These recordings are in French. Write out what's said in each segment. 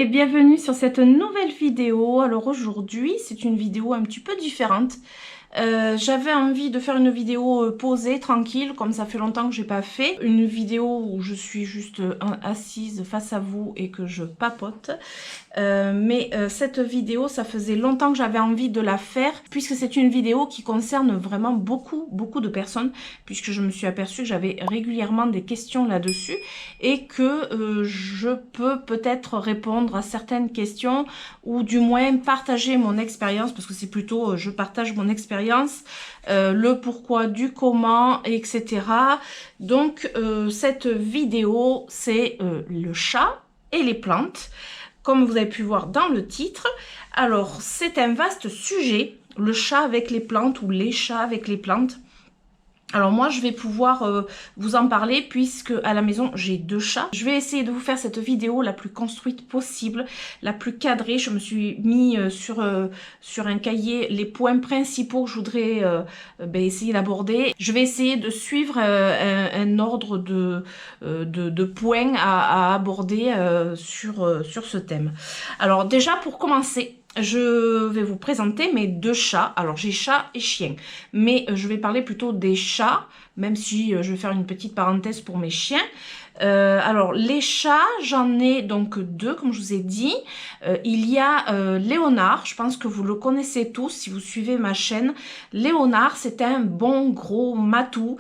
et bienvenue sur cette nouvelle vidéo. Alors aujourd'hui, c'est une vidéo un petit peu différente. J'avais envie de faire une vidéo posée, tranquille, comme ça fait longtemps que j'ai pas fait. Une vidéo où je suis juste assise face à vous et que je papote. Mais cette vidéo, ça faisait longtemps que j'avais envie de la faire, puisque c'est une vidéo qui concerne vraiment beaucoup de personnes, puisque je me suis aperçue que j'avais régulièrement des questions là-dessus, et que je peux peut-être répondre à certaines questions, ou du moins partager mon expérience, parce que c'est plutôt je partage mon expérience, le pourquoi du comment, etc. Donc cette vidéo, c'est le chat et les plantes, comme vous avez pu voir dans le titre. Alors, c'est un vaste sujet, le chat avec les plantes ou les chats avec les plantes. Alors moi, je vais pouvoir vous en parler puisque à la maison, j'ai 2 chats. Je vais essayer de vous faire cette vidéo la plus construite possible, la plus cadrée. Je me suis mis sur un cahier les points principaux que je voudrais essayer d'aborder. Je vais essayer de suivre un ordre de points à aborder sur ce thème. Alors déjà, pour commencer, je vais vous présenter mes 2 chats. Alors j'ai chat et chien, mais je vais parler plutôt des chats, même si je vais faire une petite parenthèse pour mes chiens. Alors les chats, j'en ai donc 2 comme je vous ai dit. Il y a Léonard, je pense que vous le connaissez tous si vous suivez ma chaîne. Léonard, c'est un bon gros matou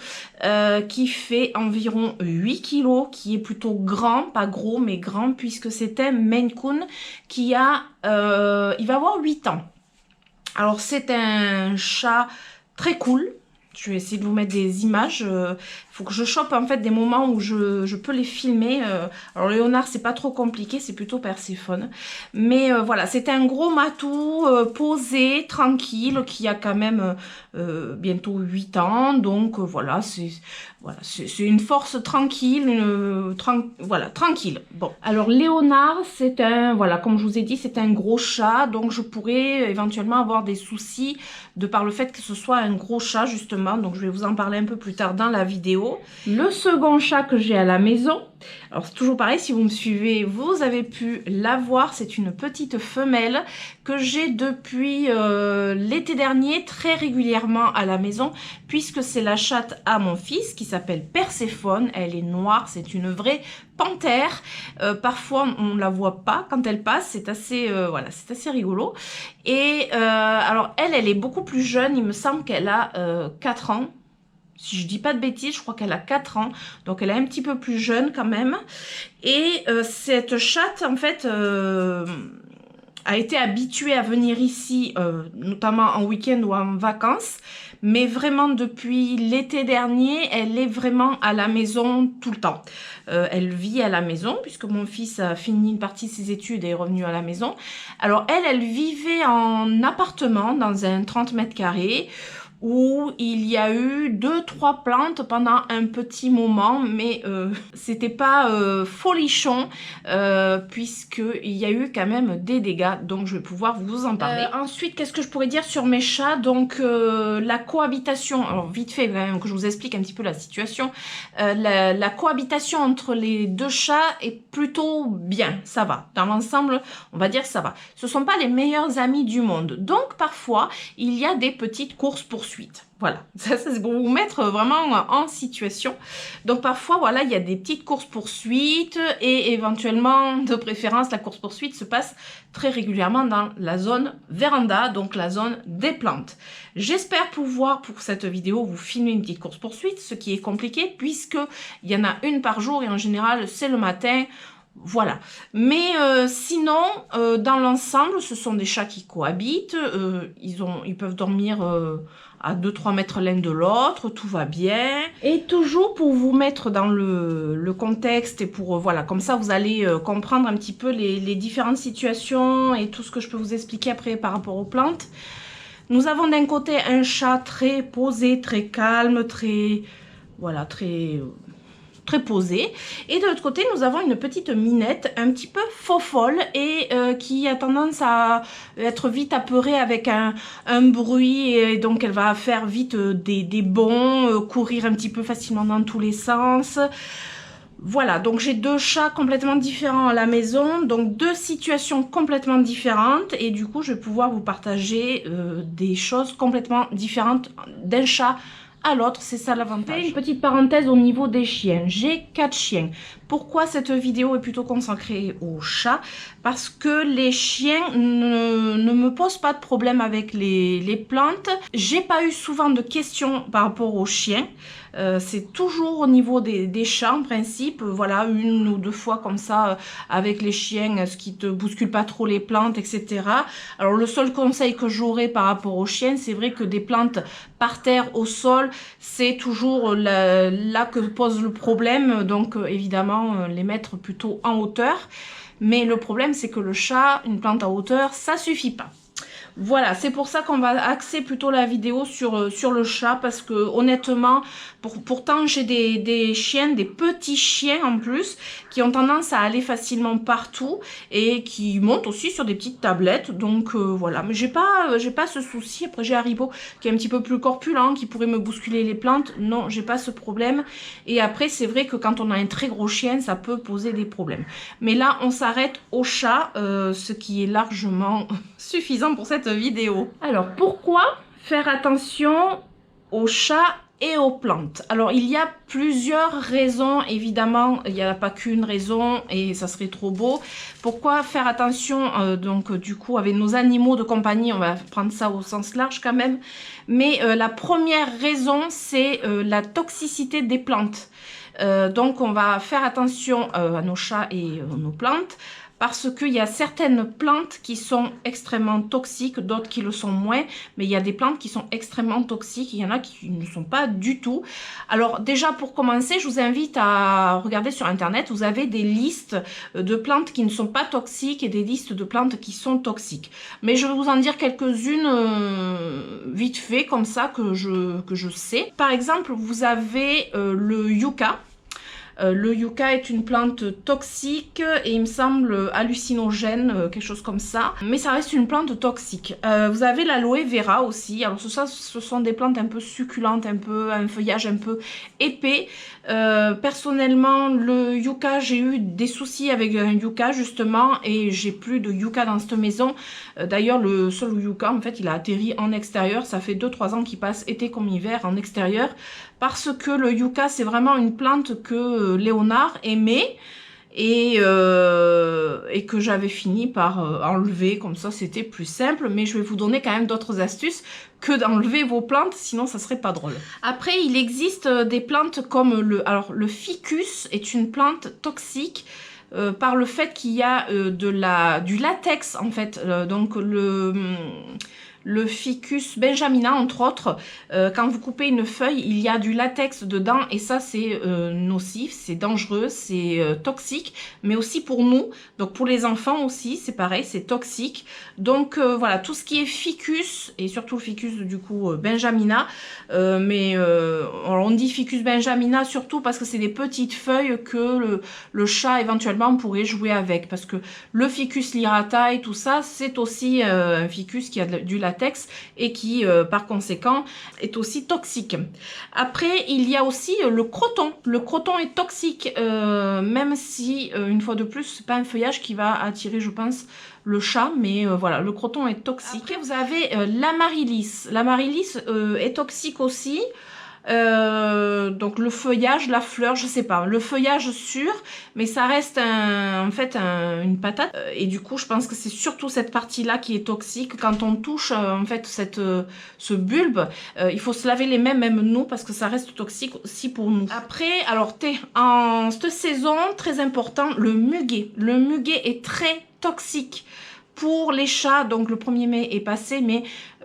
qui fait environ 8 kilos, qui est plutôt grand, pas gros mais grand, puisque c'est un Maine Coon qui a, il va avoir 8 ans. Alors c'est un chat très cool. Je vais essayer de vous mettre des images. Faut que je chope en fait des moments où je peux les filmer. Alors Léonard, c'est pas trop compliqué, c'est plutôt Perséphone. Mais voilà, c'est un gros matou posé, tranquille, qui a quand même bientôt 8 ans. Donc voilà, c'est une force tranquille, voilà, tranquille. Bon, alors Léonard, c'est un, voilà, comme je vous ai dit, c'est un gros chat. Donc je pourrais éventuellement avoir des soucis de par le fait que ce soit un gros chat justement. Donc je vais vous en parler un peu plus tard dans la vidéo. Le second chat que j'ai à la maison, alors c'est toujours pareil, si vous me suivez, vous avez pu la voir, c'est une petite femelle que j'ai depuis l'été dernier très régulièrement à la maison, puisque c'est la chatte à mon fils qui s'appelle Perséphone. Elle est noire, c'est une vraie panthère. Parfois on la voit pas quand elle passe, c'est assez voilà, c'est assez rigolo. Et alors elle est beaucoup plus jeune, il me semble qu'elle a 4 ans. Si je dis pas de bêtises, je crois qu'elle a 4 ans. Donc elle est un petit peu plus jeune quand même. Et cette chatte, en fait, a été habituée à venir ici, notamment en week-end ou en vacances. Mais vraiment depuis l'été dernier, elle est vraiment à la maison tout le temps. Elle vit à la maison puisque mon fils a fini une partie de ses études et est revenu à la maison. Alors elle vivait en appartement dans un 30 mètres carrés, où il y a eu 2-3 plantes pendant un petit moment, mais c'était pas folichon, puisqu'il y a eu quand même des dégâts, donc je vais pouvoir vous en parler. Ensuite, qu'est-ce que je pourrais dire sur mes chats? Donc la cohabitation, alors vite fait quand même que je vous explique un petit peu la situation, la cohabitation entre les 2 chats est plutôt bien, ça va. Dans l'ensemble, on va dire ça va. Ce sont pas les meilleurs amis du monde, donc parfois, il y a des petites courses-poursuites. Voilà, ça c'est pour vous mettre vraiment en situation. Donc parfois, voilà, il y a des petites courses-poursuites et éventuellement, de préférence, la course-poursuite se passe très régulièrement dans la zone véranda, donc la zone des plantes. J'espère pouvoir, pour cette vidéo, vous filmer une petite course-poursuite, ce qui est compliqué puisqu'il y en a une par jour et en général, c'est le matin. Voilà, mais sinon, dans l'ensemble, ce sont des chats qui cohabitent, ils peuvent dormir à 2-3 mètres l'un de l'autre, tout va bien. Et toujours pour vous mettre dans le contexte et pour, voilà, comme ça vous allez comprendre un petit peu les différentes situations et tout ce que je peux vous expliquer après par rapport aux plantes. Nous avons d'un côté un chat très posé, très calme, très, voilà, très posée. Et de l'autre côté, nous avons une petite minette un petit peu fofolle et qui a tendance à être vite apeurée avec un bruit. Et donc, elle va faire vite des bonds, courir un petit peu facilement dans tous les sens. Voilà, donc j'ai deux chats complètement différents à la maison, donc deux situations complètement différentes et du coup je vais pouvoir vous partager des choses complètement différentes d'un chat à l'autre, c'est ça l'avantage. Une petite parenthèse au niveau des chiens, j'ai 4 chiens. Pourquoi cette vidéo est plutôt consacrée aux chats? Parce que les chiens ne me posent pas de problème avec les plantes. J'ai pas eu souvent de questions par rapport aux chiens. C'est toujours au niveau des chats en principe, voilà, une ou deux fois comme ça avec les chiens, ce qui te bouscule pas trop les plantes, etc. Alors le seul conseil que j'aurais par rapport aux chiens, c'est vrai que des plantes par terre, au sol, c'est toujours là que pose le problème, donc évidemment les mettre plutôt en hauteur. Mais le problème c'est que le chat, une plante en hauteur, ça suffit pas. Voilà, c'est pour ça qu'on va axer plutôt la vidéo sur le chat, parce que honnêtement, pourtant j'ai des chiens, des petits chiens en plus, qui ont tendance à aller facilement partout et qui montent aussi sur des petites tablettes, donc voilà. Mais j'ai pas ce souci. Après j'ai Haribo qui est un petit peu plus corpulent, qui pourrait me bousculer les plantes, non, j'ai pas ce problème. Et après c'est vrai que quand on a un très gros chien, ça peut poser des problèmes. Mais là on s'arrête au chat, ce qui est largement suffisant pour cette vidéo. Alors pourquoi faire attention aux chats et aux plantes? Alors il y a plusieurs raisons, évidemment il n'y a pas qu'une raison et ça serait trop beau. Pourquoi faire attention donc du coup avec nos animaux de compagnie, on va prendre ça au sens large quand même, mais la première raison c'est la toxicité des plantes. Donc on va faire attention à nos chats et nos plantes, parce qu'il y a certaines plantes qui sont extrêmement toxiques, d'autres qui le sont moins, mais il y a des plantes qui sont extrêmement toxiques, il y en a qui ne sont pas du tout. Alors déjà pour commencer, je vous invite à regarder sur internet, vous avez des listes de plantes qui ne sont pas toxiques et des listes de plantes qui sont toxiques. Mais je vais vous en dire quelques-unes vite fait, comme ça que je sais. Par exemple, vous avez le yucca. Le yucca est une plante toxique et il me semble hallucinogène, quelque chose comme ça. Mais ça reste une plante toxique. Vous avez l'aloe vera aussi. Alors ça, ce sont des plantes un peu succulentes, un feuillage un peu épais. Personnellement, le yucca, j'ai eu des soucis avec un yucca justement et j'ai plus de yucca dans cette maison. D'ailleurs, le seul yucca, en fait, il a atterri en extérieur. Ça fait 2-3 ans qu'il passe été comme hiver en extérieur, parce que le yucca, c'est vraiment une plante que Léonard aimait et que j'avais fini par enlever, comme ça c'était plus simple. Mais je vais vous donner quand même d'autres astuces que d'enlever vos plantes, sinon ça serait pas drôle. Après, il existe des plantes comme le ficus est une plante toxique par le fait qu'il y a du latex en fait, donc le ficus benjamina entre autres, quand vous coupez une feuille, il y a du latex dedans et ça c'est nocif, c'est dangereux, c'est toxique, mais aussi pour nous, donc pour les enfants aussi c'est pareil, c'est toxique. Donc voilà, tout ce qui est ficus et surtout le ficus du coup benjamina, on dit ficus benjamina surtout parce que c'est des petites feuilles que le chat éventuellement pourrait jouer avec, parce que le ficus lirata et tout ça c'est aussi un ficus qui a du latex et qui par conséquent est aussi toxique. Après il y a aussi le croton. Le croton est toxique, même si une fois de plus c'est pas un feuillage qui va attirer je pense le chat, mais voilà, le croton est toxique. Après vous avez l'amaryllis. L'amaryllis est toxique aussi. Donc le feuillage, la fleur, je sais pas, le feuillage sûr, mais ça reste en fait une patate, et du coup je pense que c'est surtout cette partie là qui est toxique. Quand on touche en fait ce bulbe, il faut se laver les mains, même nous, parce que ça reste toxique aussi pour nous. Après, alors en cette saison, très important, le muguet est très toxique pour les chats. Donc le 1er mai est passé, mais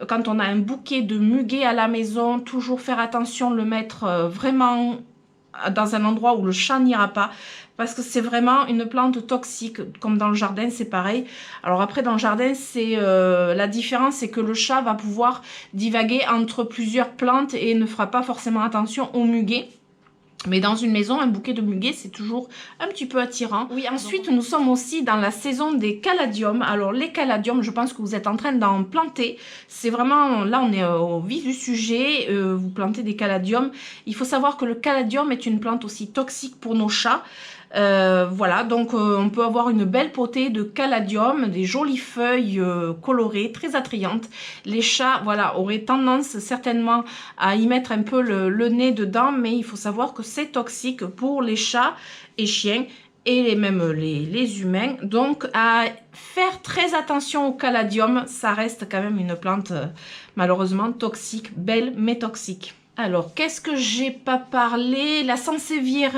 quand on a un bouquet de muguet à la maison, toujours faire attention, le mettre vraiment dans un endroit où le chat n'ira pas, parce que c'est vraiment une plante toxique. Comme dans le jardin c'est pareil. Alors après dans le jardin c'est la différence, c'est que le chat va pouvoir divaguer entre plusieurs plantes et ne fera pas forcément attention au muguet. Mais dans une maison, un bouquet de muguet, c'est toujours un petit peu attirant. Oui, ensuite, nous sommes aussi dans la saison des caladiums. Alors, les caladiums, je pense que vous êtes en train d'en planter. C'est vraiment, là, on est au vif du sujet. Vous plantez des caladiums. Il faut savoir que le caladium est une plante aussi toxique pour nos chats. Voilà, donc on peut avoir une belle potée de caladium, des jolies feuilles colorées, très attrayantes. Les chats, voilà, auraient tendance certainement à y mettre un peu le nez dedans, mais il faut savoir que c'est toxique pour les chats et chiens et même les humains. Donc à faire très attention au caladium, ça reste quand même une plante malheureusement toxique, belle mais toxique. Alors, qu'est-ce que j'ai pas parlé? La Sansevieria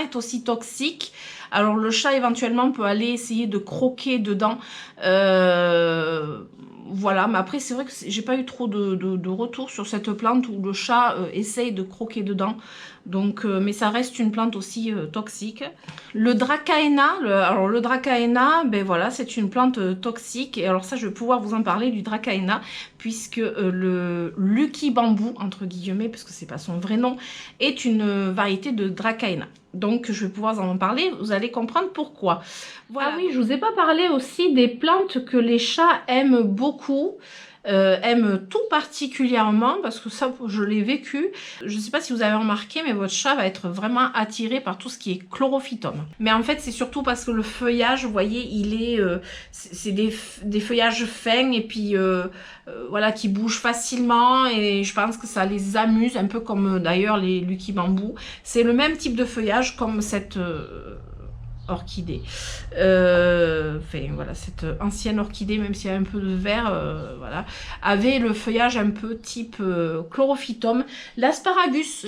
est aussi toxique. Alors, le chat éventuellement peut aller essayer de croquer dedans. Voilà, mais après, c'est vrai que j'ai pas eu trop de retours sur cette plante où le chat essaye de croquer dedans. Donc, mais ça reste une plante aussi toxique. Le Dracaena, alors le Dracaena, ben voilà, c'est une plante toxique. Et alors ça, je vais pouvoir vous en parler du Dracaena, puisque le Lucky Bamboo, entre guillemets, parce que c'est pas son vrai nom, est une variété de Dracaena. Donc, je vais pouvoir en parler, vous allez comprendre pourquoi. Voilà. Ah oui, je vous ai pas parlé aussi des plantes que les chats aiment beaucoup. Aime tout particulièrement, parce que ça, je l'ai vécu. Je ne sais pas si vous avez remarqué, mais votre chat va être vraiment attiré par tout ce qui est chlorophytum. Mais en fait, c'est surtout parce que le feuillage, vous voyez, il est, c'est des feuillages fins et puis voilà, qui bougent facilement, et je pense que ça les amuse, un peu comme d'ailleurs les Lucky Bamboo. C'est le même type de feuillage comme cette orchidée. Enfin voilà, cette ancienne orchidée, même s'il y a un peu de vert, voilà, avait le feuillage un peu type chlorophytum. L'asparagus,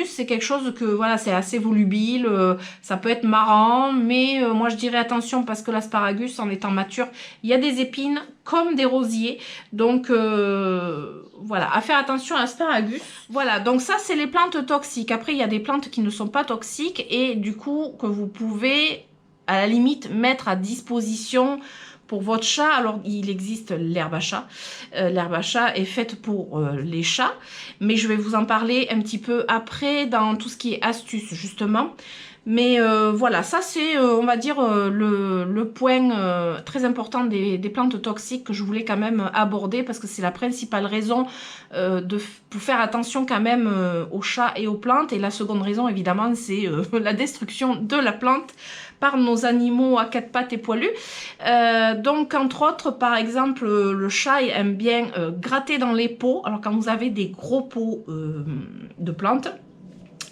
c'est quelque chose que voilà, c'est assez volubile, ça peut être marrant, mais moi je dirais attention, parce que l'asparagus, en étant mature, il y a des épines comme des rosiers, donc voilà, à faire attention à l'asparagus. Voilà, donc ça c'est les plantes toxiques. Après il y a des plantes qui ne sont pas toxiques et du coup que vous pouvez à la limite mettre à disposition pour votre chat. Alors il existe l'herbe à chat. L'herbe à chat est faite pour les chats, mais je vais vous en parler un petit peu après dans tout ce qui est astuces justement. Mais voilà, ça c'est, on va dire, le point très important des plantes toxiques que je voulais quand même aborder, parce que c'est la principale raison pour faire attention quand même aux chats et aux plantes. Et la seconde raison, évidemment, c'est la destruction de la plante par nos animaux à quatre pattes et poilus. Donc, entre autres, par exemple, le chat aime bien gratter dans les pots. Alors, quand vous avez des gros pots de plantes,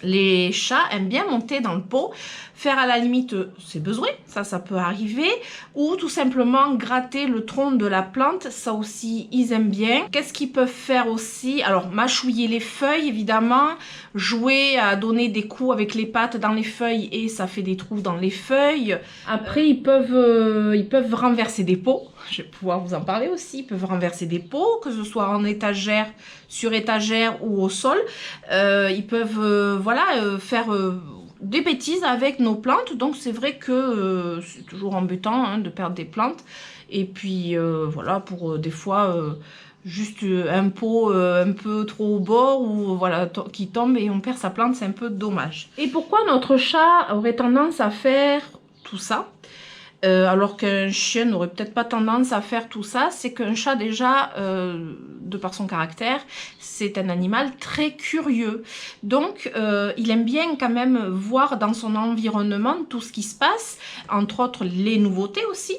les chats aiment bien monter dans le pot, faire à la limite ses besoins, ça peut arriver, ou tout simplement gratter le tronc de la plante, ça aussi ils aiment bien. Qu'est-ce qu'ils peuvent faire aussi? Alors mâchouiller les feuilles évidemment, jouer à donner des coups avec les pattes dans les feuilles et ça fait des trous dans les feuilles. Après ils peuvent renverser des pots, je vais pouvoir vous en parler aussi. Ils peuvent renverser des pots, que ce soit en étagère, sur étagère ou au sol. Ils peuvent voilà, faire des bêtises avec nos plantes. Donc c'est vrai que c'est toujours embêtant hein, de perdre des plantes. Et puis voilà, pour des fois juste un pot un peu trop au bord ou voilà qui tombe et on perd sa plante, c'est un peu dommage. Et pourquoi notre chat aurait tendance à faire tout ça alors qu'un chien n'aurait peut-être pas tendance à faire tout ça? C'est qu'un chat déjà, de par son caractère, c'est un animal très curieux. Donc il aime bien quand même voir dans son environnement tout ce qui se passe, entre autres les nouveautés aussi.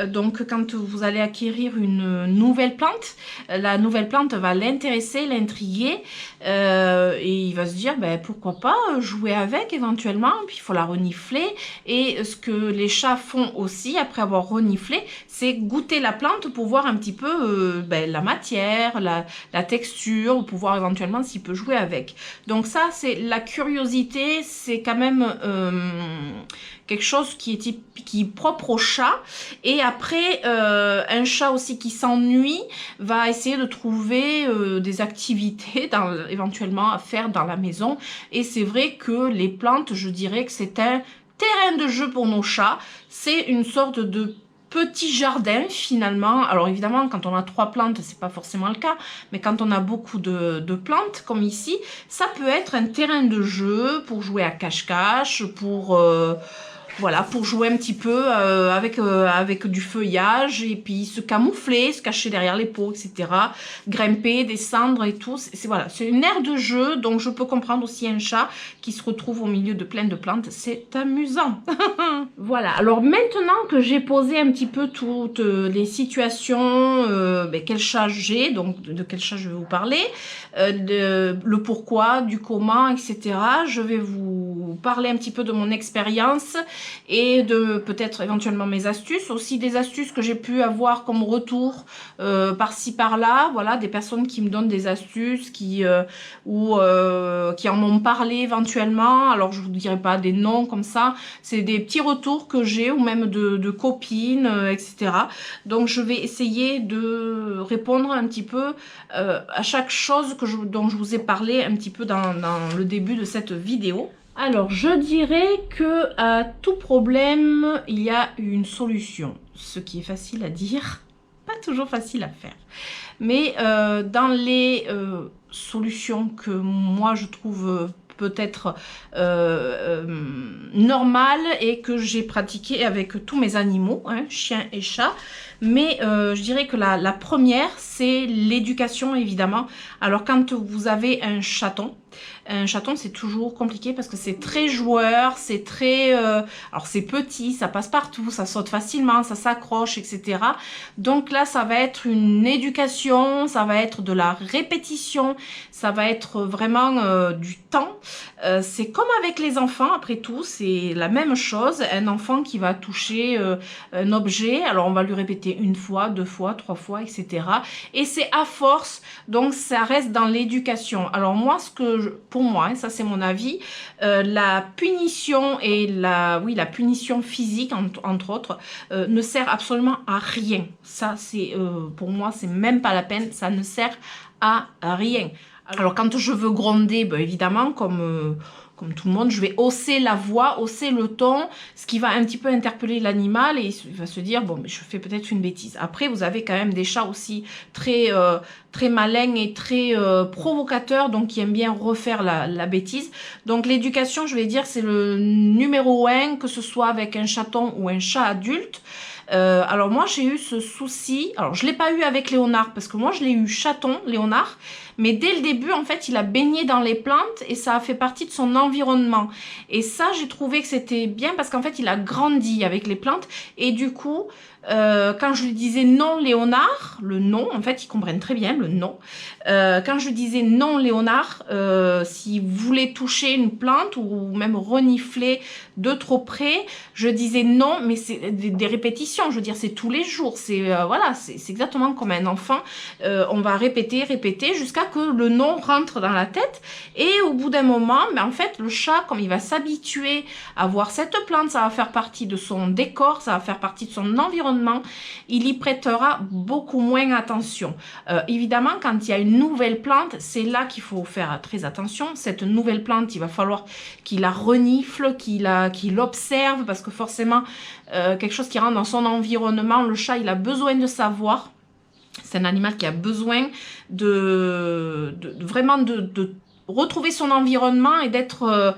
Donc quand vous allez acquérir une nouvelle plante, la nouvelle plante va l'intéresser, l'intriguer, et il va se dire ben, pourquoi pas jouer avec éventuellement, puis il faut la renifler. Et ce que les chats font aussi après avoir reniflé, c'est goûter la plante pour voir un petit peu ben, la matière, la texture, pour voir éventuellement s'il peut jouer avec. Donc ça c'est la curiosité, c'est quand même quelque chose qui est propre au chat. Et après un chat aussi qui s'ennuie va essayer de trouver des activités éventuellement à faire dans la maison. Et c'est vrai que les plantes, je dirais que c'est un terrain de jeu pour nos chats. C'est une sorte de petit jardin finalement. Alors évidemment, quand on a 3 plantes, c'est pas forcément le cas, mais quand on a beaucoup de plantes comme ici, ça peut être un terrain de jeu pour jouer à cache-cache, pour voilà, pour jouer un petit peu avec du feuillage et puis se camoufler, se cacher derrière les pots, etc. Grimper, descendre et tout. Voilà, c'est une aire de jeu, donc je peux comprendre aussi un chat qui se retrouve au milieu de plein de plantes. C'est amusant. Voilà, alors maintenant que j'ai posé un petit peu toutes les situations, quel chat j'ai, donc de quel chat je vais vous parler, le pourquoi, du comment, etc. Je vais vous parler un petit peu de mon expérience et de peut-être éventuellement mes astuces, aussi des astuces que j'ai pu avoir comme retour par-ci par-là, voilà, des personnes qui me donnent des astuces, qui en ont parlé éventuellement. Alors je vous dirai pas des noms comme ça, c'est des petits retours que j'ai ou même de copines, etc. Donc je vais essayer de répondre un petit peu à chaque chose dont je vous ai parlé un petit peu dans le début de cette vidéo. Alors, je dirais que à tout problème, il y a une solution. Ce qui est facile à dire, pas toujours facile à faire. Mais dans les solutions que moi je trouve peut-être normales et que j'ai pratiquées avec tous mes animaux, hein, chiens et chats. Mais je dirais que la première, c'est l'éducation évidemment. Alors quand vous avez un chaton c'est toujours compliqué parce que c'est très joueur, c'est très... alors c'est petit, ça passe partout, ça saute facilement, ça s'accroche, etc. Donc là, ça va être une éducation, ça va être de la répétition, ça va être vraiment du temps. C'est comme avec les enfants, après tout, c'est la même chose. Un enfant qui va toucher un objet, alors on va lui répéter 1 fois, 2 fois, 3 fois, etc. Et c'est à force, donc ça reste dans l'éducation. Alors moi, pour moi, hein, ça c'est mon avis, la punition et la punition physique, entre autres, ne sert absolument à rien. Ça, c'est pour moi, c'est même pas la peine, ça ne sert à rien. Alors quand je veux gronder, évidemment, comme tout le monde, je vais hausser la voix, hausser le ton, ce qui va un petit peu interpeller l'animal et il va se dire, bon, mais je fais peut-être une bêtise. Après, vous avez quand même des chats aussi très malins et très provocateurs, donc qui aiment bien refaire la bêtise. Donc l'éducation, je vais dire, c'est le numéro 1, que ce soit avec un chaton ou un chat adulte. Alors moi j'ai eu ce souci, alors je l'ai pas eu avec Léonard parce que moi je l'ai eu chaton, Léonard, mais dès le début en fait il a baigné dans les plantes et ça a fait partie de son environnement et ça j'ai trouvé que c'était bien parce qu'en fait il a grandi avec les plantes et du coup quand je lui disais non Léonard, le non, en fait ils comprennent très bien le non, quand je lui disais non Léonard, s'il voulait toucher une plante ou même renifler de trop près, je disais non, mais c'est des répétitions, je veux dire c'est tous les jours, c'est voilà, c'est exactement comme un enfant, on va répéter jusqu'à que le non rentre dans la tête et au bout d'un moment, en fait le chat comme il va s'habituer à voir cette plante, ça va faire partie de son décor, ça va faire partie de son environnement, il y prêtera beaucoup moins attention. Évidemment, quand il y a une nouvelle plante, c'est là qu'il faut faire très attention. Cette nouvelle plante, il va falloir qu'il la renifle, qu'il observe, parce que forcément, quelque chose qui rentre dans son environnement, le chat, il a besoin de savoir. C'est un animal qui a besoin vraiment de retrouver son environnement et d'être,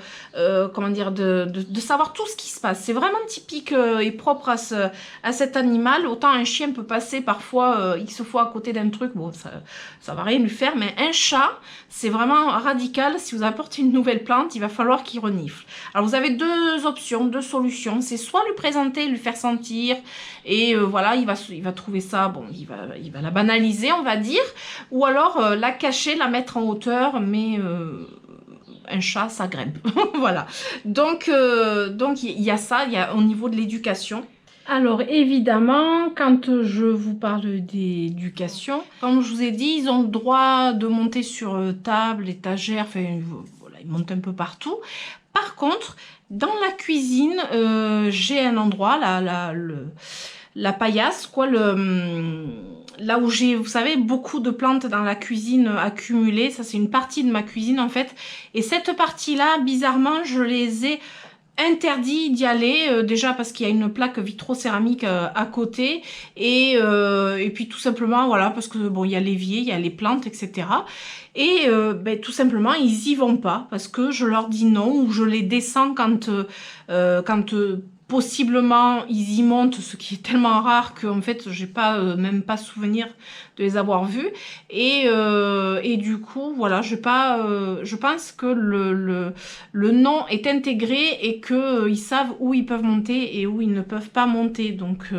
comment dire, de savoir tout ce qui se passe. C'est vraiment typique et propre à cet animal. Autant un chien peut passer parfois X fois à côté d'un truc, bon, ça va rien lui faire, mais un chat, c'est vraiment radical. Si vous apportez une nouvelle plante, il va falloir qu'il renifle. Alors vous avez 2 options, 2 solutions. C'est soit lui présenter, lui faire sentir, et voilà, il va trouver ça, bon, il va la banaliser, on va dire, ou alors la cacher, la mettre en hauteur, mais un chat, ça grimpe. Voilà. Donc il y a ça, il y a au niveau de l'éducation. Alors évidemment, quand je vous parle d'éducation, comme je vous ai dit, ils ont le droit de monter sur table, étagère, enfin voilà, ils montent un peu partout. Par contre, dans la cuisine, j'ai un endroit, la paillasse, quoi, là où j'ai, vous savez, beaucoup de plantes dans la cuisine accumulées. Ça, c'est une partie de ma cuisine, en fait. Et cette partie-là, bizarrement, je les ai interdit d'y aller, déjà parce qu'il y a une plaque vitrocéramique à côté, et puis tout simplement, voilà, parce que bon, il y a l'évier, il y a les plantes, etc. Et ben, tout simplement, ils y vont pas, parce que je leur dis non, ou je les descends quand possiblement ils y montent, ce qui est tellement rare qu'en fait j'ai pas même pas souvenir de les avoir vus, et du coup voilà, je pense que le nom est intégré et que ils savent où ils peuvent monter et où ils ne peuvent pas monter. Donc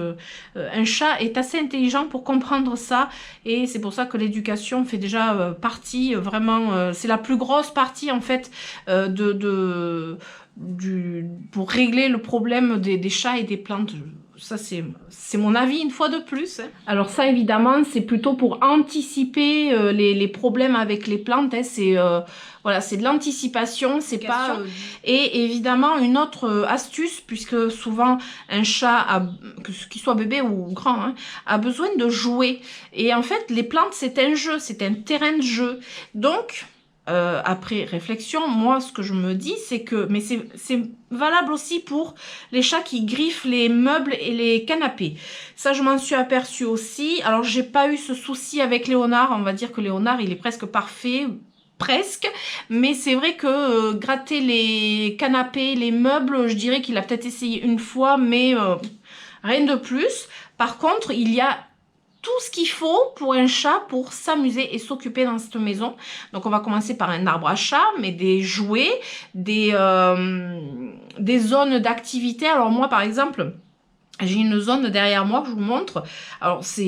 un chat est assez intelligent pour comprendre ça, et c'est pour ça que l'éducation fait déjà partie vraiment, c'est la plus grosse partie en fait pour régler le problème des chats et des plantes. Ça, c'est mon avis une fois de plus. Alors ça, évidemment, c'est plutôt pour anticiper les problèmes avec les plantes. C'est voilà, c'est de l'anticipation, c'est pas... Et évidemment, une autre astuce, puisque souvent un chat, qu'il soit bébé ou grand, hein, a besoin de jouer. Et en fait, les plantes, c'est un jeu, c'est un terrain de jeu. Donc... après réflexion, moi ce que je me dis c'est que, mais c'est valable aussi pour les chats qui griffent les meubles et les canapés. Ça je m'en suis aperçue aussi. Alors j'ai pas eu ce souci avec Léonard, on va dire que Léonard il est presque parfait, presque, mais c'est vrai que gratter les canapés, les meubles, je dirais qu'il a peut-être essayé une fois, mais rien de plus. Par contre, il y a tout ce qu'il faut pour un chat pour s'amuser et s'occuper dans cette maison. Donc on va commencer par un arbre à chat, mais des jouets, des zones d'activité. Alors moi par exemple, j'ai une zone derrière moi que je vous montre. Alors ça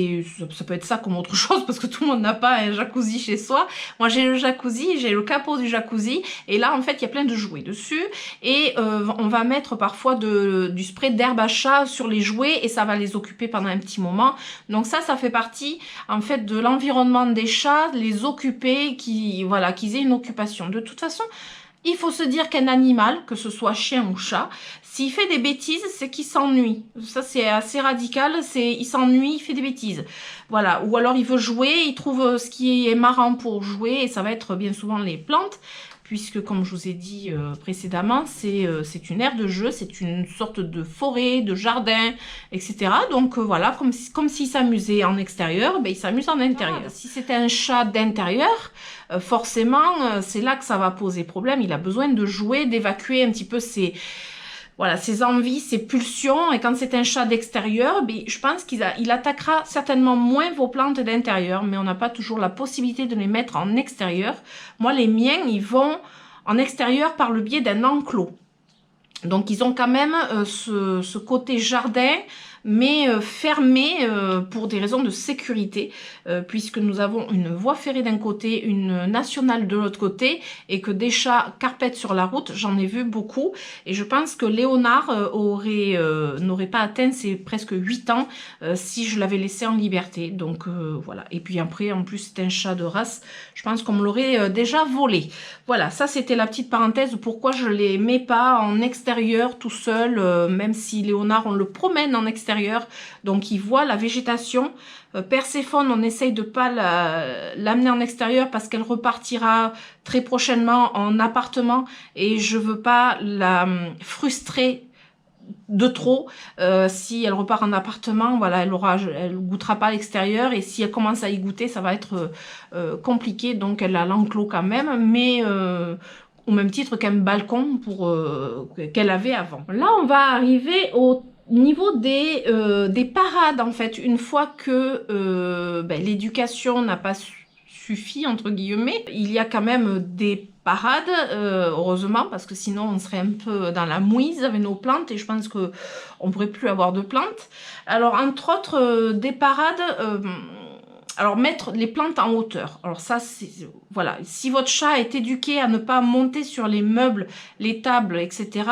peut être ça comme autre chose parce que tout le monde n'a pas un jacuzzi chez soi. Moi j'ai le jacuzzi, j'ai le capot du jacuzzi, et là en fait il y a plein de jouets dessus, et on va mettre parfois du spray d'herbe à chat sur les jouets et ça va les occuper pendant un petit moment. Donc ça fait partie en fait de l'environnement des chats, les occuper, voilà, qu'ils aient une occupation. De toute façon, il faut se dire qu'un animal, que ce soit chien ou chat, s'il fait des bêtises, c'est qu'il s'ennuie. Ça, c'est assez radical, il s'ennuie, il fait des bêtises. Voilà, ou alors il veut jouer, il trouve ce qui est marrant pour jouer, et ça va être bien souvent les plantes, puisque comme je vous ai dit précédemment, c'est une aire de jeu, c'est une sorte de forêt, de jardin, etc. Donc voilà, comme s'il s'amusait en extérieur, ben, il s'amuse en intérieur. Si c'était un chat d'intérieur, forcément, c'est là que ça va poser problème. Il a besoin de jouer, d'évacuer un petit peu ses envies, ses pulsions. Et quand c'est un chat d'extérieur, ben, je pense qu'il attaquera certainement moins vos plantes d'intérieur, mais on n'a pas toujours la possibilité de les mettre en extérieur. Moi, les miens, ils vont en extérieur par le biais d'un enclos. Donc, ils ont quand même ce côté jardin, mais fermé pour des raisons de sécurité, puisque nous avons une voie ferrée d'un côté, une nationale de l'autre côté, et que des chats carpettent sur la route, j'en ai vu beaucoup, et je pense que Léonard n'aurait pas atteint ses presque 8 ans si je l'avais laissé en liberté. Donc voilà, et puis après, en plus c'est un chat de race, je pense qu'on me l'aurait déjà volé. Voilà, ça c'était la petite parenthèse, pourquoi je les mets pas en extérieur tout seul, même si Léonard on le promène en extérieur, donc il voit la végétation. Perséphone, on essaye de pas l'amener en extérieur parce qu'elle repartira très prochainement en appartement, et je veux pas la frustrer de trop. Si elle repart en appartement, voilà, elle goûtera pas à l'extérieur, et si elle commence à y goûter, ça va être compliqué. Donc elle a l'enclos quand même, mais au même titre qu'un balcon qu'elle avait avant. Là, on va arriver au niveau des parades, en fait. Une fois que l'éducation n'a pas suffi, entre guillemets, il y a quand même des parades, heureusement, parce que sinon on serait un peu dans la mouise avec nos plantes, et je pense que on pourrait plus avoir de plantes. Alors entre autres des parades, alors mettre les plantes en hauteur. Alors ça, c'est voilà, si votre chat est éduqué à ne pas monter sur les meubles, les tables, etc.,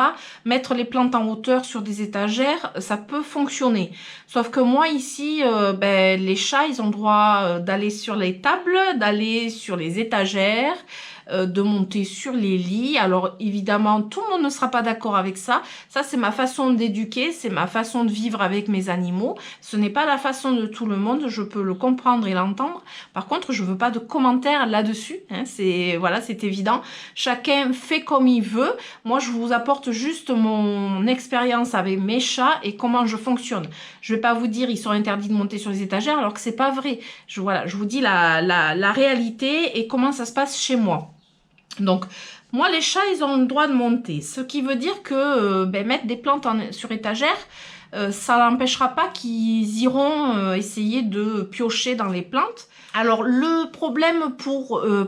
mettre les plantes en hauteur sur des étagères, ça peut fonctionner. Sauf que moi ici, les chats, ils ont droit d'aller sur les tables, d'aller sur les étagères, de monter sur les lits. Alors évidemment, tout le monde ne sera pas d'accord avec ça. Ça, c'est ma façon d'éduquer, c'est ma façon de vivre avec mes animaux. Ce n'est pas la façon de tout le monde, je peux le comprendre et l'entendre. Par contre, je veux pas de commentaires là-dessus, hein, voilà, c'est évident. Chacun fait comme il veut. Moi, je vous apporte juste mon expérience avec mes chats et comment je fonctionne. Je vais pas vous dire ils sont interdits de monter sur les étagères alors que c'est pas vrai. Voilà, je vous dis la réalité et comment ça se passe chez moi. Donc, moi, les chats, ils ont le droit de monter. Ce qui veut dire que mettre des plantes sur étagère, ça n'empêchera pas qu'ils iront essayer de piocher dans les plantes. Alors, le problème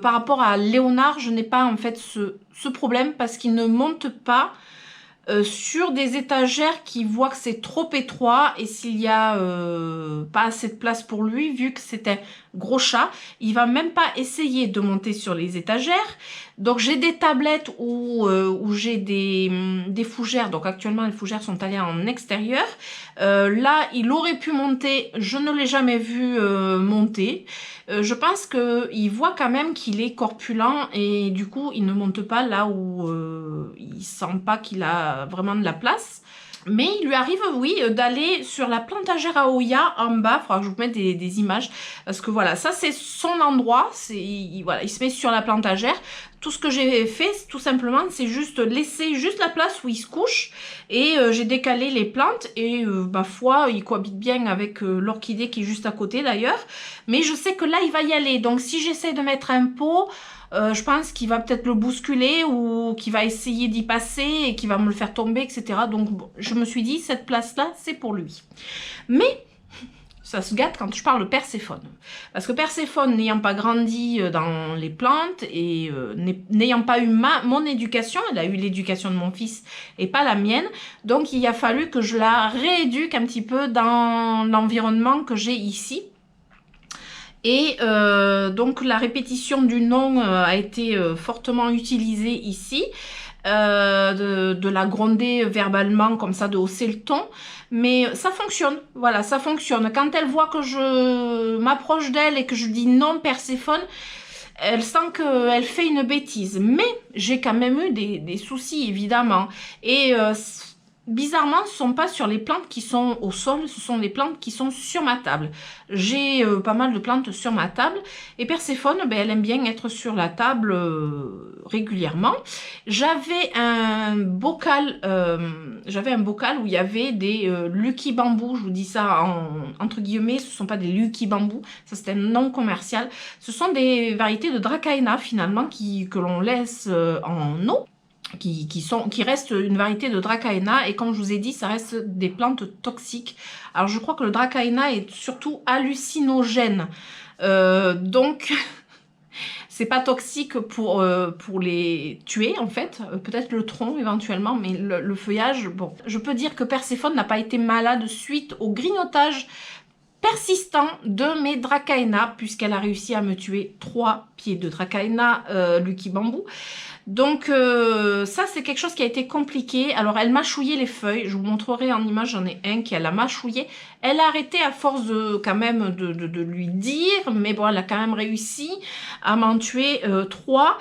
par rapport à Léonard, je n'ai pas en fait ce problème parce qu'il ne monte pas sur des étagères qui voient que c'est trop étroit et s'il y a pas assez de place pour lui, vu que c'est un gros chat, il va même pas essayer de monter sur les étagères. Donc j'ai des tablettes où j'ai des fougères. Donc actuellement les fougères sont allées en extérieur. Là il aurait pu monter, je ne l'ai jamais vu monter. Je pense qu'il voit quand même qu'il est corpulent et du coup il ne monte pas là où il sent pas qu'il a vraiment de la place. Mais il lui arrive, oui, d'aller sur la plantagère à Oya en bas. Il faudra que je vous mette des images. Parce que voilà, ça c'est son endroit. Voilà, il se met sur la plantagère. Tout ce que j'ai fait, tout simplement, c'est juste laisser juste la place où il se couche. Et j'ai décalé les plantes. Et ma foi, il cohabite bien avec l'orchidée qui est juste à côté d'ailleurs. Mais je sais que là, il va y aller. Donc si j'essaie de mettre un pot... je pense qu'il va peut-être le bousculer ou qu'il va essayer d'y passer et qu'il va me le faire tomber, etc. Donc, bon, je me suis dit, cette place-là, c'est pour lui. Mais, ça se gâte quand je parle de Perséphone. Parce que Perséphone, n'ayant pas grandi dans les plantes et n'ayant pas eu mon éducation, elle a eu l'éducation de mon fils et pas la mienne. Donc, il a fallu que je la rééduque un petit peu dans l'environnement que j'ai ici. Et donc la répétition du nom a été fortement utilisée ici, de la gronder verbalement comme ça, de hausser le ton, mais ça fonctionne, voilà, ça fonctionne. Quand elle voit que je m'approche d'elle et que je dis non Perséphone, elle sent qu'elle fait une bêtise, mais j'ai quand même eu des soucis évidemment, et bizarrement, ce ne sont pas sur les plantes qui sont au sol, ce sont les plantes qui sont sur ma table. J'ai pas mal de plantes sur ma table et Perséphone, elle aime bien être sur la table régulièrement. J'avais un bocal où il y avait des Lucky Bamboo, je vous dis ça entre guillemets, ce ne sont pas des Lucky Bamboo, ça c'est un nom commercial. Ce sont des variétés de Dracaena finalement que l'on laisse en eau. Qui reste une variété de Dracaena et comme je vous ai dit, ça reste des plantes toxiques. Alors je crois que le Dracaena est surtout hallucinogène, donc c'est pas toxique pour les tuer en fait, peut-être le tronc éventuellement, mais le feuillage, bon. Je peux dire que Perséphone n'a pas été malade suite au grignotage persistant de mes Dracaena, puisqu'elle a réussi à me tuer 3 pieds de Dracaena Lucky Bamboo. Donc ça c'est quelque chose qui a été compliqué. Alors elle mâchouillait les feuilles, je vous montrerai en image, j'en ai un qui a mâchouillé. Elle a arrêté à force quand même de lui dire, mais bon elle a quand même réussi à m'en tuer 3,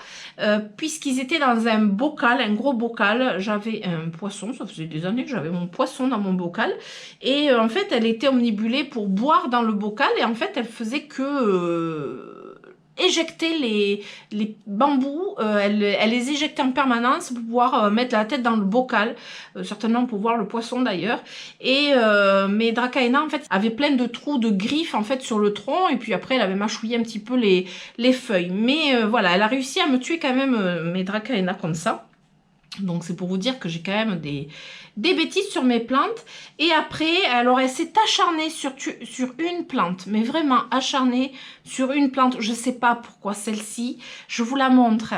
puisqu'ils étaient dans un bocal, un gros bocal. J'avais un poisson, ça faisait des années que j'avais mon poisson dans mon bocal, et en fait elle était omnibulée pour boire dans le bocal, et en fait elle faisait que... éjecter les bambous, elle les éjectait en permanence pour pouvoir mettre la tête dans le bocal, certainement pour voir le poisson d'ailleurs. Et mes Dracaena en fait avaient plein de trous de griffes en fait sur le tronc, et puis après elle avait mâchouillé un petit peu les feuilles. Mais voilà, elle a réussi à me tuer quand même mes Dracaena comme ça. Donc c'est pour vous dire que j'ai quand même des bêtises sur mes plantes. Et après, alors elle s'est acharnée sur une plante, mais vraiment acharnée sur une plante. Je sais pas pourquoi celle-ci, je vous la montre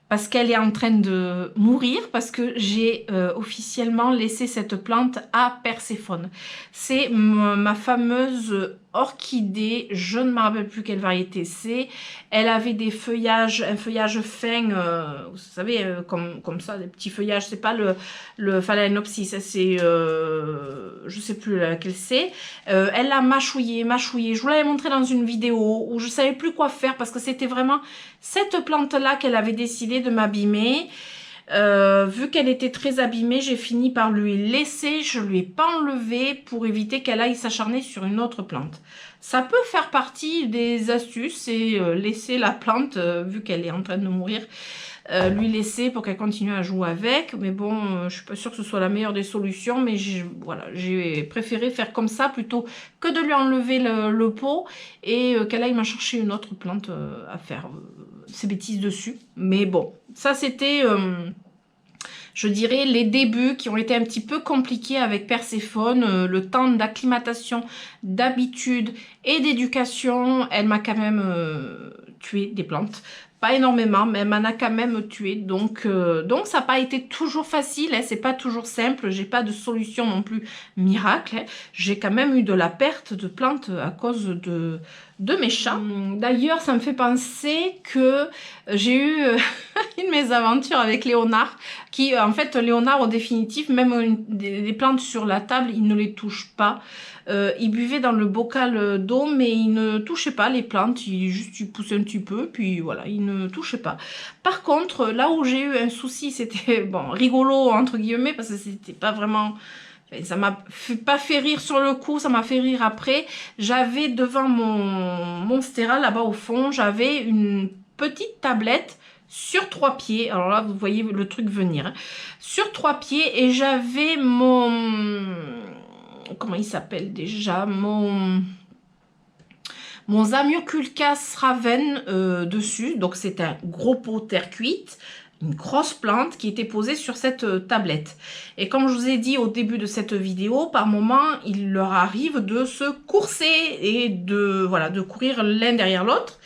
parce qu'elle est en train de mourir, parce que j'ai officiellement laissé cette plante à Perséphone. C'est ma fameuse orchidée, je ne me rappelle plus quelle variété c'est. Elle avait des feuillages, un feuillage fin, vous savez, comme ça, des petits feuillages. C'est pas le Phalaenopsis, c'est, je sais plus laquelle c'est. Elle l'a mâchouillé. Je vous l'avais montré dans une vidéo où je savais plus quoi faire parce que c'était vraiment cette plante-là qu'elle avait décidé de m'abîmer. Vu qu'elle était très abîmée, j'ai fini par lui laisser, je lui ai pas enlevé pour éviter qu'elle aille s'acharner sur une autre plante. Ça peut faire partie des astuces, et laisser la plante, vu qu'elle est en train de mourir, lui laisser pour qu'elle continue à jouer avec. Mais bon, je suis pas sûre que ce soit la meilleure des solutions, mais voilà, j'ai préféré faire comme ça plutôt que de lui enlever le pot et qu'elle aille m'en chercher une autre plante à faire ses bêtises dessus. Mais bon, ça c'était... je dirais les débuts qui ont été un petit peu compliqués avec Perséphone, le temps d'acclimatation, d'habitude et d'éducation. Elle m'a quand même tué des plantes. Pas énormément, mais elle m'en a quand même tué. Donc ça n'a pas été toujours facile, hein, c'est pas toujours simple. J'ai pas de solution non plus miracle. Hein. J'ai quand même eu de la perte de plantes à cause de mes chats. D'ailleurs, ça me fait penser que j'ai eu une mésaventure avec Léonard, qui en fait, Léonard, au définitif, même des plantes sur la table, il ne les touche pas. Il buvait dans le bocal d'eau, mais il ne touchait pas les plantes, il poussait un petit peu, puis voilà, il ne touchait pas. Par contre, là où j'ai eu un souci, c'était, bon, rigolo, entre guillemets, parce que c'était pas vraiment... Ça m'a pas fait rire sur le coup, ça m'a fait rire après. J'avais devant mon Monstera, là-bas au fond, j'avais une petite tablette sur 3 pieds. Alors là, vous voyez le truc venir. Hein. Sur 3 pieds, et j'avais mon... Comment il s'appelle déjà? Mon Zamioculcas raven dessus. Donc c'est un gros pot terre cuite. Une grosse plante qui était posée sur cette tablette. Et comme je vous ai dit au début de cette vidéo, par moment, il leur arrive de se courser et de courir l'un derrière l'autre.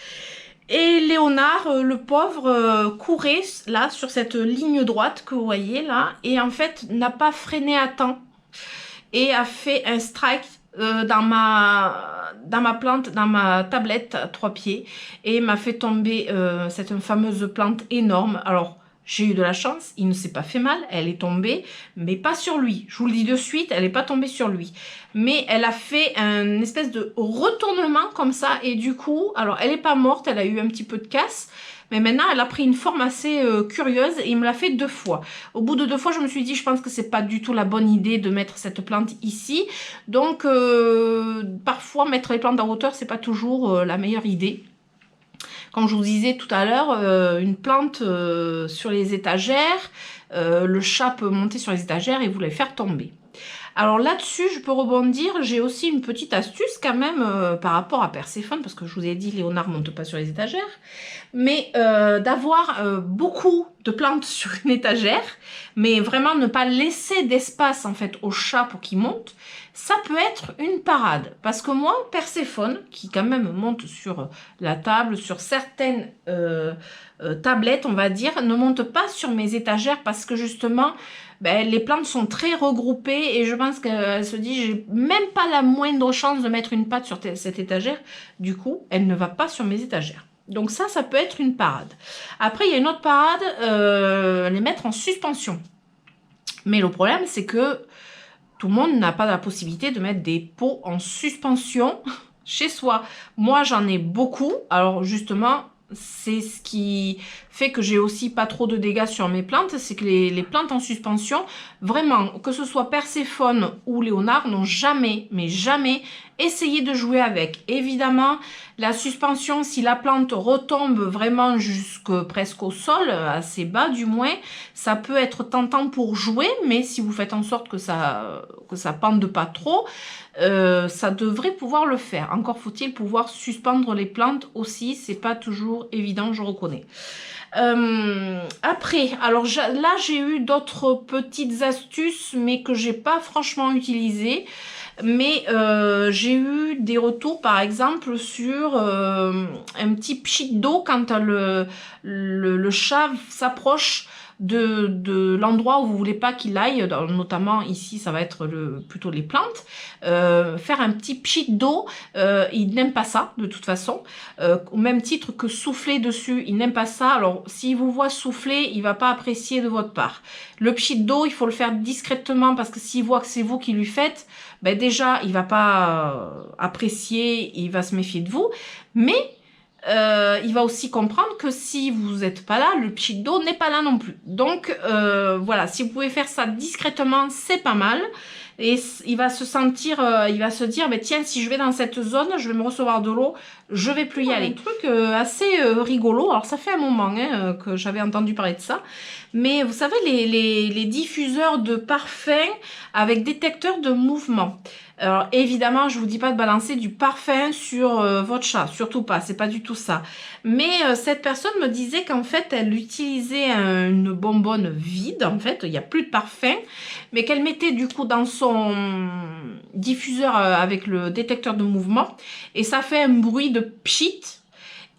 Et Léonard, le pauvre, courait là sur cette ligne droite que vous voyez là, et en fait n'a pas freiné à temps et a fait un strike dans ma plante, dans ma tablette à 3 pieds, et m'a fait tomber cette fameuse plante énorme. Alors, j'ai eu de la chance, il ne s'est pas fait mal, elle est tombée, mais pas sur lui. Je vous le dis de suite, elle n'est pas tombée sur lui. Mais elle a fait un espèce de retournement comme ça, et du coup, alors elle n'est pas morte, elle a eu un petit peu de casse, mais maintenant elle a pris une forme assez curieuse, et il me l'a fait 2 fois. Au bout de 2 fois, je me suis dit, je pense que c'est pas du tout la bonne idée de mettre cette plante ici. Donc, parfois, mettre les plantes en hauteur, c'est pas toujours la meilleure idée. Comme je vous disais tout à l'heure, une plante sur les étagères, le chat peut monter sur les étagères et vous les faire tomber. Alors là-dessus, je peux rebondir, j'ai aussi une petite astuce quand même par rapport à Perséphone, parce que je vous ai dit, Léonard ne monte pas sur les étagères, mais d'avoir beaucoup de plantes sur une étagère, mais vraiment ne pas laisser d'espace en fait au chat pour qu'il monte, ça peut être une parade. Parce que moi, Perséphone, qui quand même monte sur la table, sur certaines tablettes, on va dire, ne monte pas sur mes étagères parce que justement, ben, les plantes sont très regroupées et je pense qu'elle se dit, j'ai même pas la moindre chance de mettre une patte sur cette étagère. Du coup, elle ne va pas sur mes étagères. Donc ça peut être une parade. Après, il y a une autre parade, les mettre en suspension. Mais le problème, c'est que tout le monde n'a pas la possibilité de mettre des pots en suspension chez soi. Moi, j'en ai beaucoup. Alors justement, c'est ce qui fait que j'ai aussi pas trop de dégâts sur mes plantes. C'est que les plantes en suspension, vraiment, que ce soit Perséphone ou Léonard, n'ont jamais, mais jamais essayé de jouer avec. Évidemment, la suspension, si la plante retombe vraiment presque au sol, assez bas du moins, ça peut être tentant pour jouer, mais si vous faites en sorte que ça pende pas trop, ça devrait pouvoir le faire. Encore faut-il pouvoir suspendre les plantes aussi, c'est pas toujours évident, je reconnais. Après, alors là j'ai eu d'autres petites astuces, mais que j'ai pas franchement utilisées. Mais j'ai eu des retours par exemple sur un petit pchit d'eau quand le chat s'approche de l'endroit où vous voulez pas qu'il aille, notamment ici ça va être plutôt les plantes, faire un petit pchit d'eau, il n'aime pas ça de toute façon, au même titre que souffler dessus, il n'aime pas ça. Alors s'il vous voit souffler, il va pas apprécier de votre part. Le pchit d'eau, il faut le faire discrètement, parce que s'il voit que c'est vous qui lui faites, ben déjà il va pas apprécier, il va se méfier de vous, mais il va aussi comprendre que si vous n'êtes pas là, le pchit d'eau n'est pas là non plus. Donc voilà, si vous pouvez faire ça discrètement, c'est pas mal. Et il va se sentir, il va se dire, mais tiens, si je vais dans cette zone, je vais me recevoir de l'eau, je vais plus y aller. Un truc assez rigolo. Alors ça fait un moment que j'avais entendu parler de ça. Mais vous savez, les diffuseurs de parfum avec détecteur de mouvement. Alors évidemment, je vous dis pas de balancer du parfum sur votre chat, surtout pas, c'est pas du tout ça. Mais cette personne me disait qu'en fait, elle utilisait une bonbonne vide, en fait, il n'y a plus de parfum, mais qu'elle mettait du coup dans son diffuseur avec le détecteur de mouvement, et ça fait un bruit de pchit.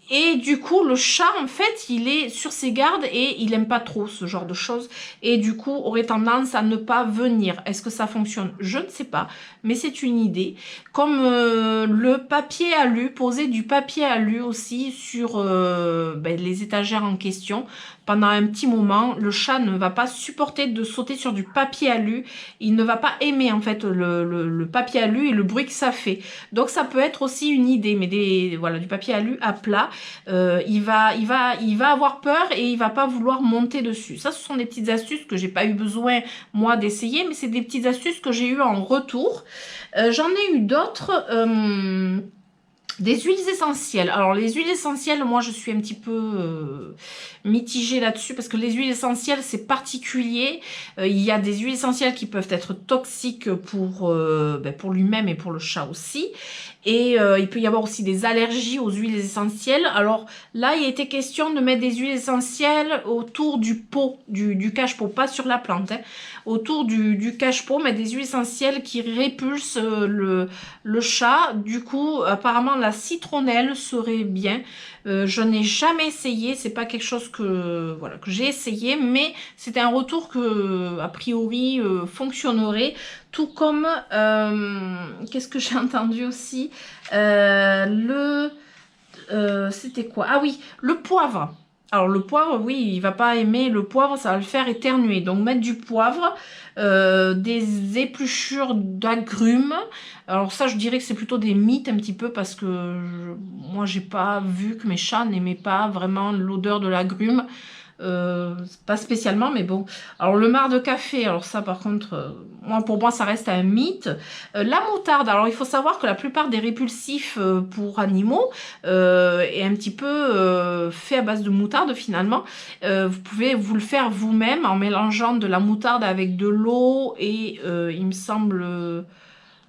Et du coup, le chat, en fait, il est sur ses gardes et il aime pas trop ce genre de choses. Et du coup, aurait tendance à ne pas venir. Est-ce que ça fonctionne? Je ne sais pas, mais c'est une idée. Comme le papier alu, poser du papier alu aussi sur les étagères en question. Pendant un petit moment, le chat ne va pas supporter de sauter sur du papier alu. Il ne va pas aimer en fait le papier alu et le bruit que ça fait. Donc ça peut être aussi une idée, mais voilà, du papier alu à plat. Il va avoir peur et il va pas vouloir monter dessus. Ça, ce sont des petites astuces que j'ai pas eu besoin moi d'essayer, mais c'est des petites astuces que j'ai eu en retour. J'en ai eu d'autres. Des huiles essentielles. Alors les huiles essentielles, moi je suis un petit peu mitigée là-dessus, parce que les huiles essentielles c'est particulier. Il y a des huiles essentielles qui peuvent être toxiques pour lui-même et pour le chat aussi. Et il peut y avoir aussi des allergies aux huiles essentielles. Alors là, il a été question de mettre des huiles essentielles autour du pot, du cache-pot, pas sur la plante. Hein. Autour du cache-pot, mettre des huiles essentielles qui répulsent le chat. Du coup, apparemment, la citronnelle serait bien. Je n'ai jamais essayé, c'est pas quelque chose que j'ai essayé, mais c'était un retour que a priori fonctionnerait. Tout comme qu'est-ce que j'ai entendu aussi, c'était quoi? Ah oui, le poivre. Alors le poivre, oui, il va pas aimer le poivre, ça va le faire éternuer. Donc mettre du poivre, des épluchures d'agrumes. Alors ça, je dirais que c'est plutôt des mythes un petit peu, parce que moi, j'ai pas vu que mes chats n'aimaient pas vraiment l'odeur de l'agrume. Pas spécialement, mais bon. Alors le marc de café, alors ça par contre, pour moi ça reste un mythe. La moutarde, alors il faut savoir que la plupart des répulsifs pour animaux est un petit peu fait à base de moutarde finalement. Vous pouvez vous le faire vous-même en mélangeant de la moutarde avec de l'eau et il me semble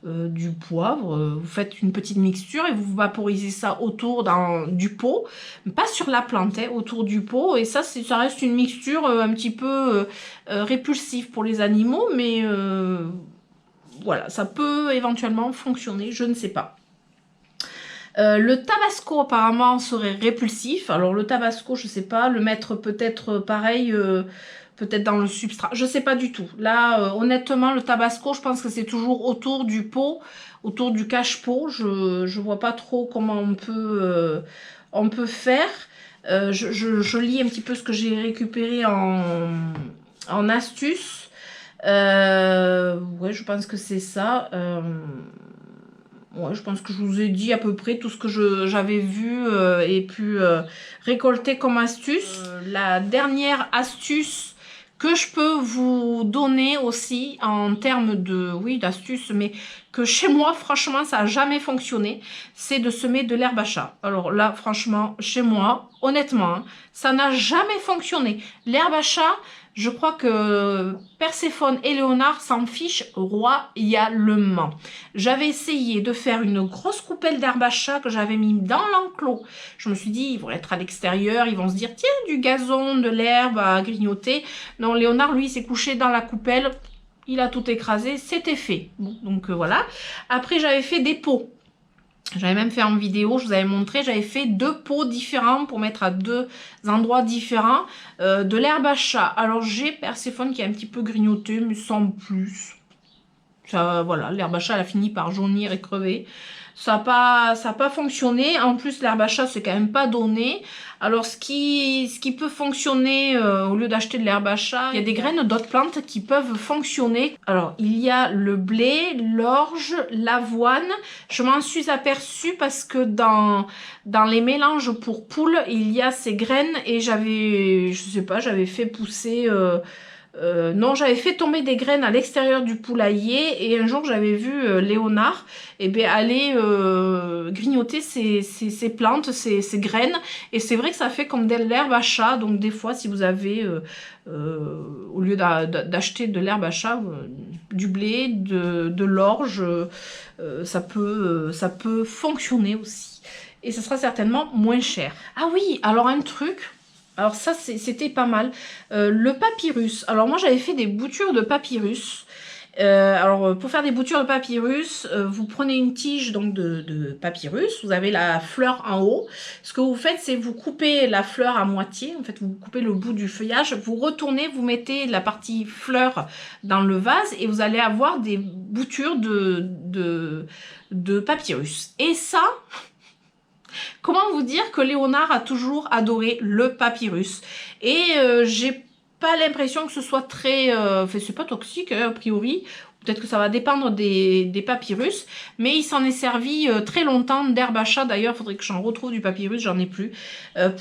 du poivre. Vous faites une petite mixture et vous vaporisez ça autour du pot, pas sur la plante, hein, autour du pot, et ça reste une mixture un petit peu répulsive pour les animaux, mais voilà, ça peut éventuellement fonctionner, je ne sais pas. Le tabasco apparemment serait répulsif. Alors le tabasco, je sais pas, le mettre peut-être pareil, peut-être dans le substrat, je sais pas du tout. Là, honnêtement, le tabasco, je pense que c'est toujours autour du pot, autour du cache-pot. Je vois pas trop comment on peut faire. Je lis un petit peu ce que j'ai récupéré en astuces. Ouais, je pense que c'est ça. Ouais, je pense que je vous ai dit à peu près tout ce que j'avais vu et pu récolter comme astuce. La dernière astuce que je peux vous donner aussi en termes de, oui, d'astuces, mais que chez moi, franchement, ça n'a jamais fonctionné, c'est de semer de l'herbe à chat. Alors là, franchement, chez moi, honnêtement, hein, ça n'a jamais fonctionné. L'herbe à chat, je crois que Perséphone et Léonard s'en fichent royalement. J'avais essayé de faire une grosse coupelle d'herbe à chat que j'avais mis dans l'enclos. Je me suis dit, ils vont être à l'extérieur, ils vont se dire, tiens, du gazon, de l'herbe à grignoter. Non, Léonard, lui, s'est couché dans la coupelle, il a tout écrasé, c'était fait. Bon, donc voilà. Après, j'avais fait des pots. J'avais même fait en vidéo, je vous avais montré, j'avais fait 2 pots différents pour mettre à 2 endroits différents de l'herbe à chat. Alors j'ai Perséphone qui est un petit peu grignoté, mais sans plus. Ça, voilà, l'herbe à chat elle a fini par jaunir et crever. Ça n'a pas fonctionné. En plus, l'herbe à chat, c'est quand même pas donné. Alors, ce qui peut fonctionner, au lieu d'acheter de l'herbe à chat, il y a des graines d'autres plantes qui peuvent fonctionner. Alors, il y a le blé, l'orge, l'avoine. Je m'en suis aperçue parce que dans les mélanges pour poules, il y a ces graines et j'avais, je sais pas, j'avais fait pousser... non, j'avais fait tomber des graines à l'extérieur du poulailler et un jour j'avais vu Léonard aller grignoter ces plantes, ces graines, et c'est vrai que ça fait comme de l'herbe à chat. Donc des fois si vous avez au lieu d'acheter de l'herbe à chat, du blé, de l'orge, ça peut fonctionner aussi et ça sera certainement moins cher. Ah oui, alors un truc. Alors ça, c'était pas mal. Le papyrus. Alors moi, j'avais fait des boutures de papyrus. Alors pour faire des boutures de papyrus, vous prenez une tige donc de papyrus. Vous avez la fleur en haut. Ce que vous faites, c'est vous coupez la fleur à moitié. En fait, vous coupez le bout du feuillage. Vous retournez, vous mettez la partie fleur dans le vase et vous allez avoir des boutures de papyrus. Et ça... Comment vous dire que Léonard a toujours adoré le papyrus. Et j'ai pas l'impression que ce soit très... Enfin, c'est pas toxique, hein, a priori. Peut-être que ça va dépendre des papyrus. Mais il s'en est servi très longtemps d'herbe à chat. D'ailleurs, il faudrait que j'en retrouve du papyrus, j'en ai plus.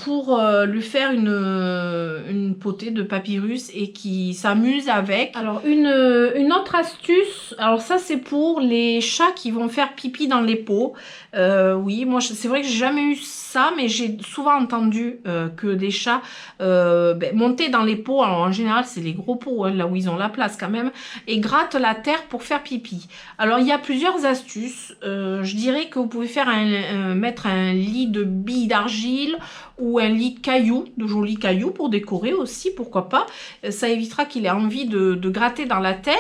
Pour lui faire une potée de papyrus et qui s'amuse avec. Alors, une autre astuce. Alors ça, c'est pour les chats qui vont faire pipi dans les pots. Oui, moi, c'est vrai que j'ai jamais eu ça, mais j'ai souvent entendu que des chats montaient dans les pots. Alors, en général, c'est les gros pots, hein, là où ils ont la place quand même, et grattent la terre pour faire pipi. Alors, il y a plusieurs astuces. Je dirais que vous pouvez faire mettre un lit de billes d'argile ou un lit de cailloux, de jolis cailloux pour décorer aussi, pourquoi pas. Ça évitera qu'il ait envie de gratter dans la terre.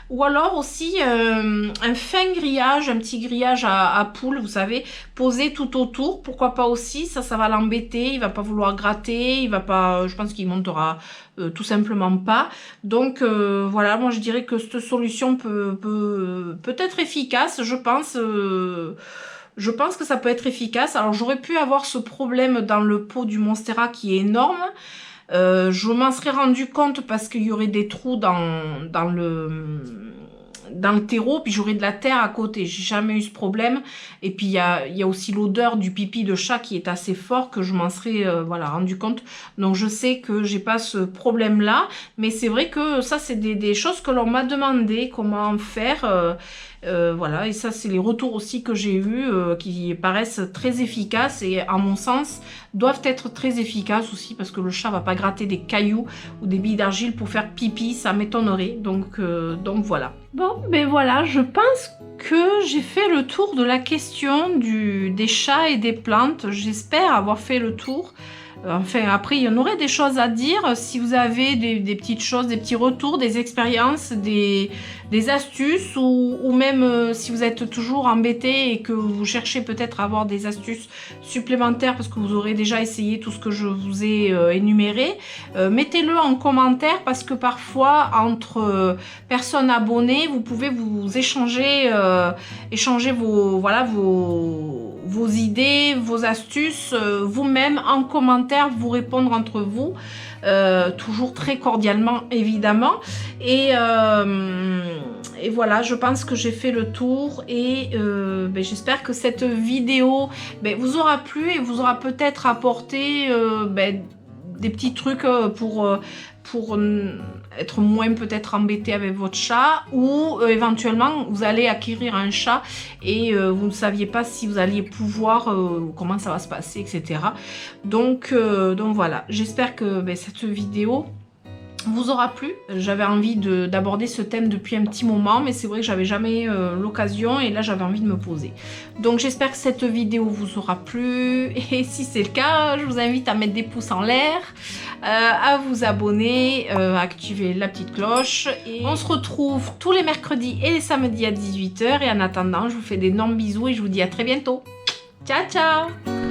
Ou alors aussi un fin grillage, un petit grillage à poules, vous savez, posé tout autour, pourquoi pas aussi, ça va l'embêter, il va pas vouloir gratter, il va pas, je pense qu'il montera tout simplement pas. Donc voilà, moi je dirais que cette solution peut être efficace, je pense que ça peut être efficace. Alors j'aurais pu avoir ce problème dans le pot du Monstera qui est énorme. Je m'en serais rendu compte parce qu'il y aurait des trous dans le terreau, puis j'aurais de la terre à côté. J'ai jamais eu ce problème. Et puis il y a aussi l'odeur du pipi de chat qui est assez fort, que je m'en serais voilà, rendu compte. Donc je sais que j'ai pas ce problème là, mais c'est vrai que ça c'est des choses que l'on m'a demandé comment faire. Voilà, et ça c'est les retours aussi que j'ai eu qui paraissent très efficaces et à mon sens doivent être très efficaces aussi, parce que le chat va pas gratter des cailloux ou des billes d'argile pour faire pipi, ça m'étonnerait. Donc voilà. Bon, ben voilà, je pense que j'ai fait le tour de la question des chats et des plantes. J'espère avoir fait le tour. Enfin, après, il y en aurait des choses à dire. Si vous avez des petites choses, des petits retours, des expériences, des astuces, ou même si vous êtes toujours embêté et que vous cherchez peut-être à avoir des astuces supplémentaires parce que vous aurez déjà essayé tout ce que je vous ai énuméré, mettez-le en commentaire, parce que parfois, entre personnes abonnées, vous pouvez vous échanger vos idées, vos astuces, vous-même en commentaire, vous répondre entre vous, toujours très cordialement évidemment. Et voilà, je pense que j'ai fait le tour et j'espère que cette vidéo vous aura plu et vous aura peut-être apporté des petits trucs pour être moins peut-être embêté avec votre chat, ou éventuellement vous allez acquérir un chat et vous ne saviez pas si vous alliez pouvoir, comment ça va se passer, etc. Donc voilà, j'espère que cette vidéo vous aura plu. J'avais envie d'aborder ce thème depuis un petit moment, mais c'est vrai que j'avais jamais l'occasion et là j'avais envie de me poser. Donc j'espère que cette vidéo vous aura plu et si c'est le cas, je vous invite à mettre des pouces en l'air, à vous abonner, à activer la petite cloche et on se retrouve tous les mercredis et les samedis à 18 h et en attendant, je vous fais d'énormes bisous et je vous dis à très bientôt. Ciao ciao!